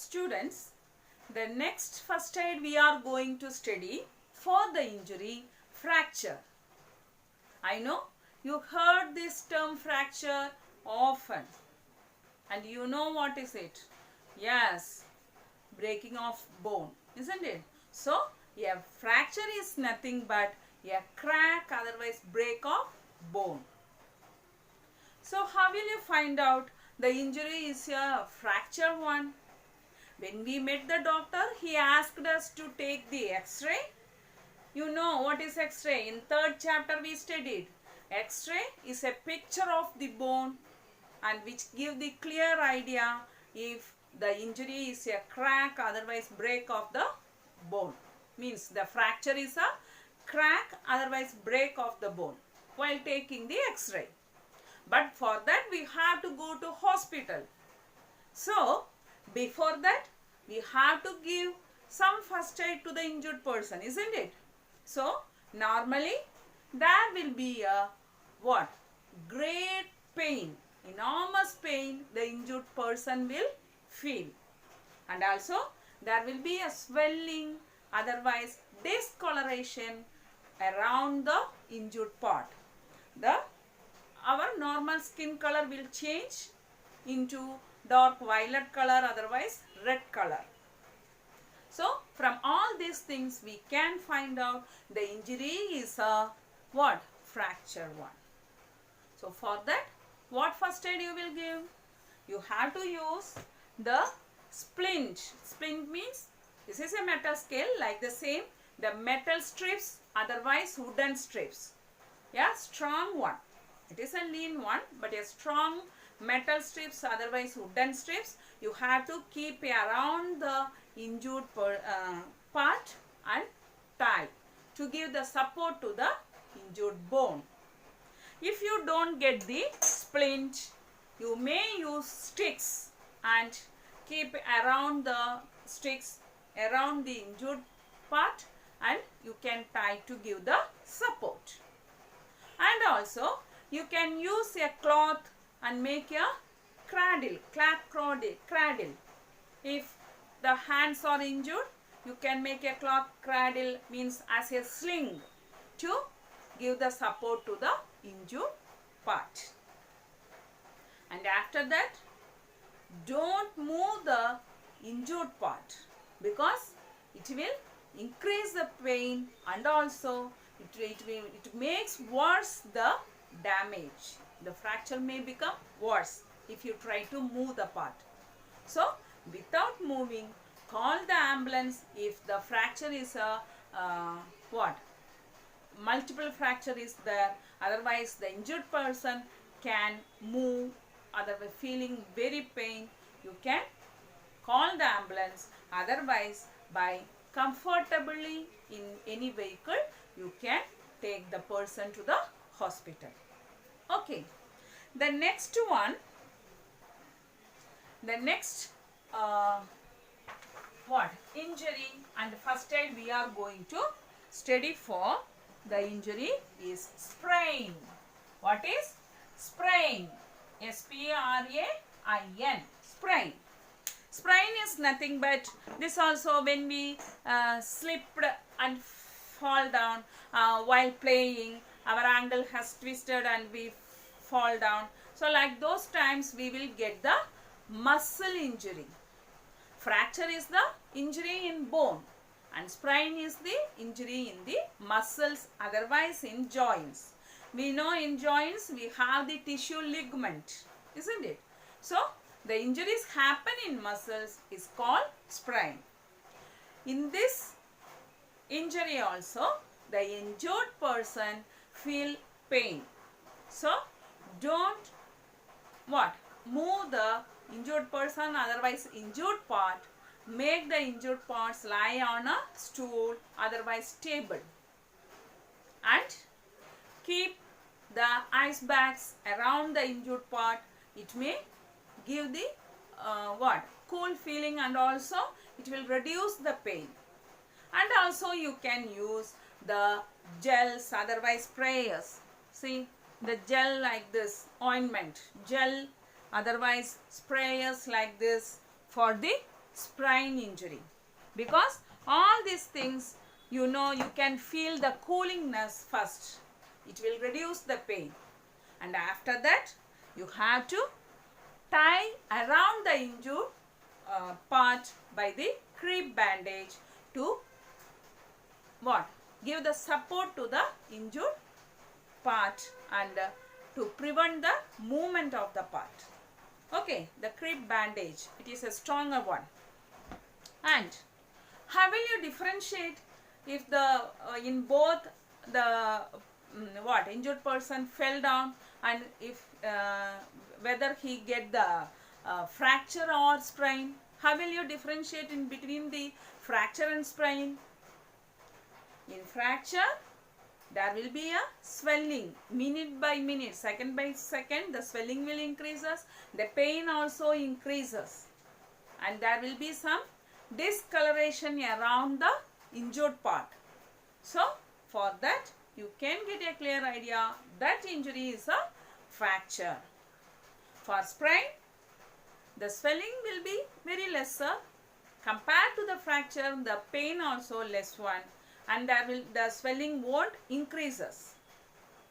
Students, the next first aid we are going to study for the injury fracture. I know you heard this term fracture often and you know what is it? Yes, breaking of bone, isn't it? So, a fracture is nothing but a crack, otherwise break of bone. So, how will you find out the injury is a fracture one? When we met the doctor, he asked us to take the X-ray. You know what is X-ray? In third chapter we studied. X-ray is a picture of the bone and which give the clear idea if the injury is a crack, otherwise break of the bone. Means the fracture is a crack, otherwise break of the bone while taking the X-ray. But for that we have to go to hospital. So, before that, we have to give some first aid to the injured person, isn't it? So, normally, there will be a what? Great pain, enormous pain the injured person will feel. And also, there will be a swelling, otherwise discoloration around the injured part. Our normal skin color will change into dark violet color, otherwise red color. So, from all these things we can find out the injury is a what? Fracture one. So, for that, what first aid you will give? You have to use the splint. Splint means this is a metal scale like the same. The metal strips, otherwise wooden strips. Yeah, strong one. It is a lean one, but a strong metal strips, otherwise wooden strips, you have to keep around the injured part and tie to give the support to the injured bone. If you don't get the splint, you may use sticks and keep around the sticks around the injured part and you can tie to give the support. And also you can use a cloth and make a cradle. If the hands are injured, you can make a cloth cradle, means as a sling to give the support to the injured part. And after that, don't move the injured part because it will increase the pain and also it makes worse the damage. The fracture may become worse if you try to move the part. So, without moving, call the ambulance if the fracture is a multiple fracture is there. Otherwise, the injured person can move. Otherwise, feeling very pain, you can call the ambulance. Otherwise, by comfortably in any vehicle, you can take the person to the hospital. Okay, the next one, injury and first aid we are going to study for the injury is sprain. What is sprain? S-P-R-A-I-N, sprain. Sprain is nothing but this also when we slipped and fall down while playing, our ankle has twisted and we fall down. So like those times we will get the muscle injury. Fracture is the injury in bone and sprain is the injury in the muscles, otherwise in joints. We know in joints we have the tissue ligament, isn't it? So the injuries happen in muscles is called sprain. In this injury also, the injured person feel pain. So, don't move the injured person, otherwise injured part. Make the injured parts lie on a stool, otherwise table. And keep the ice bags around the injured part. It may give the cool feeling and also it will reduce the pain. And also you can use the gels, otherwise sprayers. See the gel like this, ointment, gel, otherwise sprayers like this for the sprain injury. Because all these things, you know, you can feel the coolingness first. It will reduce the pain. And after that, you have to tie around the injured part by the crepe bandage to what? Give the support to the injured part and to prevent the movement of the part. Okay, the crepe bandage, it is a stronger one. And how will you differentiate if the in both the injured person fell down and if whether he get the fracture or sprain? How will you differentiate in between the fracture and sprain? In fracture, there will be a swelling minute by minute, second by second. The swelling will increases, the pain also increases, and there will be some discoloration around the injured part. So for that, you can get a clear idea that injury is a fracture. For sprain, the swelling will be very lesser compared to the fracture. The pain also less one, and the swelling won't increases.